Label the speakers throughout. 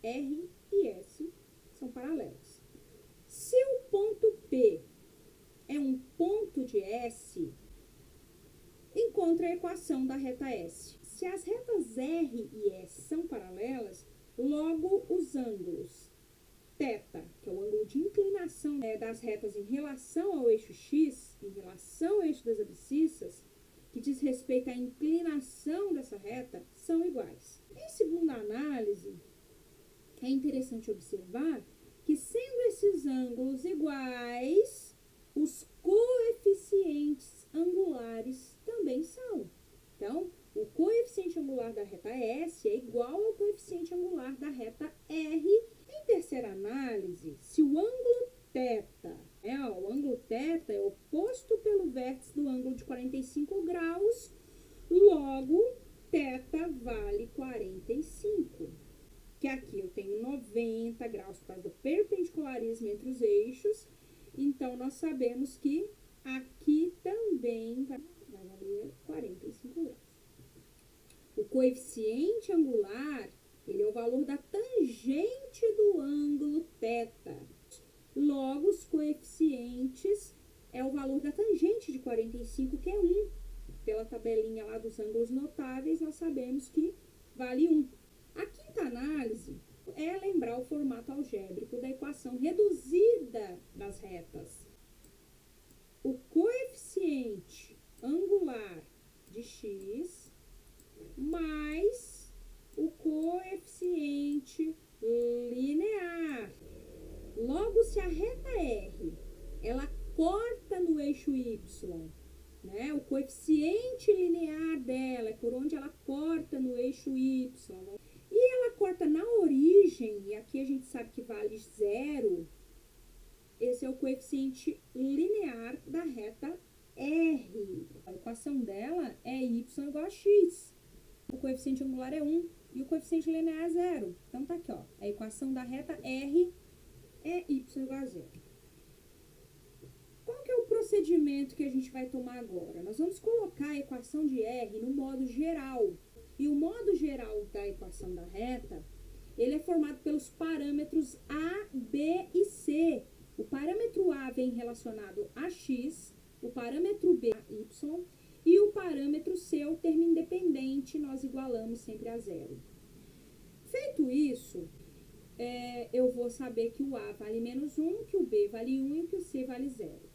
Speaker 1: R e S são paralelas. Se o ponto P é um ponto de S, encontre a equação da reta S. Se as retas R e S são paralelas, logo os ângulos θ, que é o ângulo de inclinação das retas em relação ao eixo X, em relação ao eixo das abscissas, que diz respeito à inclinação dessa reta, são iguais. Em segunda análise, é interessante observar que, sendo esses ângulos iguais, os coeficientes angulares também são. Então, o coeficiente angular da reta S é igual ao coeficiente angular da reta R. Em terceira análise, se o ângulo θ, o ângulo θ é oposto pelo vértice do ângulo de 45 graus, logo θ vale 45. Que aqui eu tenho 90 graus por causa do perpendicularismo entre os eixos, então nós sabemos que aqui também vai valer 45 graus. O coeficiente angular, ele é o valor da tangente do ângulo θ. Logo, os coeficientes é o valor da tangente de 45, que é 1. Pela tabelinha lá dos ângulos notáveis, nós sabemos que vale 1. A quinta análise é lembrar o formato algébrico da equação reduzida das retas. O coeficiente angular de x mais o coeficiente linear. Logo, se a reta R, ela corta no eixo y, né? O coeficiente linear dela é por onde ela corta no eixo y. E ela corta na origem, e aqui a gente sabe que vale 0. Esse é o coeficiente linear da reta R. A equação dela é y igual a x. O coeficiente angular é 1 e o coeficiente linear é 0. Então, tá aqui, ó. A equação da reta R é y igual a 0. Qual que é o procedimento que a gente vai tomar agora? Nós vamos colocar a equação de R no modo geral. E o modo geral da equação da reta, ele é formado pelos parâmetros A, B e C. O parâmetro A vem relacionado a x, o parâmetro B a y, e o parâmetro C, o termo independente, nós igualamos sempre a 0. Feito isso, eu vou saber que o A vale menos 1, que o B vale 1 e que o C vale 0.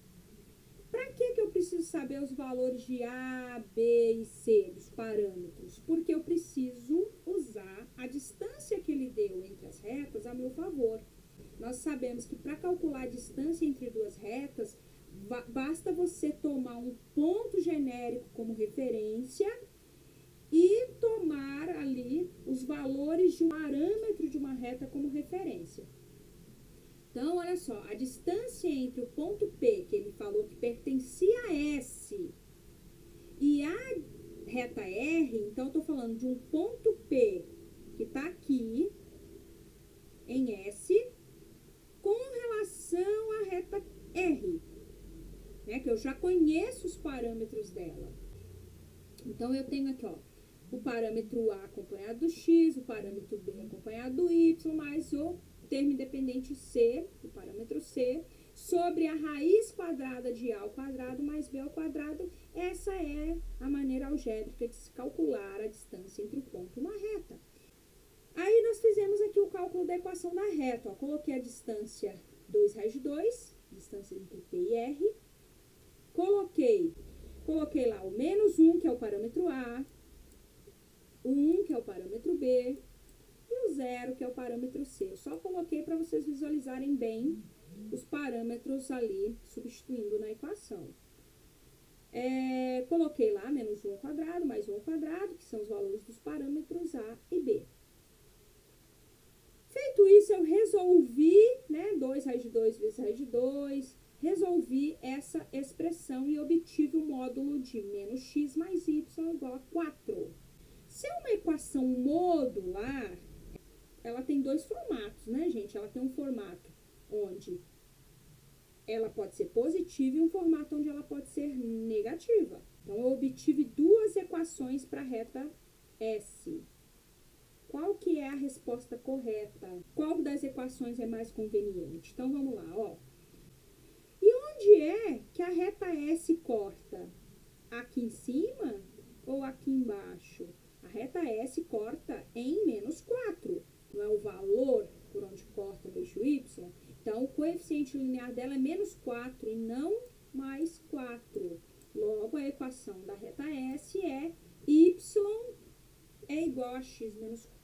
Speaker 1: Para que eu preciso saber os valores de A, B e C dos parâmetros? Porque eu preciso usar a distância que ele deu entre as retas a meu favor. Nós sabemos que para calcular a distância entre duas retas, basta você tomar um ponto genérico como referência e tomar ali os valores de um parâmetro de uma reta como referência. Então, olha só, a distância entre o ponto P, que ele falou que pertencia a S, e a reta R, então eu estou falando de um ponto P que está aqui, em S, com relação à reta R, né, que eu já conheço os parâmetros dela. Então, eu tenho aqui, ó, o parâmetro A acompanhado do x, o parâmetro B acompanhado do y, mais o termo independente C, o parâmetro C, sobre a raiz quadrada de A ao quadrado mais B ao quadrado. Essa é a maneira algébrica de se calcular a distância entre o ponto e uma reta. Aí nós fizemos aqui o cálculo da equação da reta. Ó, coloquei a distância 2 raiz de 2, distância entre P e R. Coloquei lá o menos 1, que é o parâmetro A, o 1, que é o parâmetro B, e o 0, que é o parâmetro C. Eu só coloquei para vocês visualizarem bem os parâmetros ali, substituindo na equação. Coloquei lá menos 1 ao quadrado, mais 1 ao quadrado, que são os valores dos parâmetros A e B. Feito isso, eu resolvi, né, 2 raiz de 2 vezes raiz de 2, resolvi essa expressão e obtive o módulo de menos x mais y igual a 4. Se é uma equação modular, ela tem dois formatos, né, gente? Ela tem um formato onde ela pode ser positiva e um formato onde ela pode ser negativa. Então, eu obtive duas equações para a reta S. Qual que que é a resposta correta? Qual das equações é mais conveniente? Então, vamos lá, ó. E onde é que a reta S corta? Aqui em cima ou aqui embaixo? A reta S corta em menos 4. Não é o valor por onde corta no eixo Y? Então, o coeficiente linear dela é menos 4 e não mais 4. Logo, a equação da reta S é y é igual a x menos 4.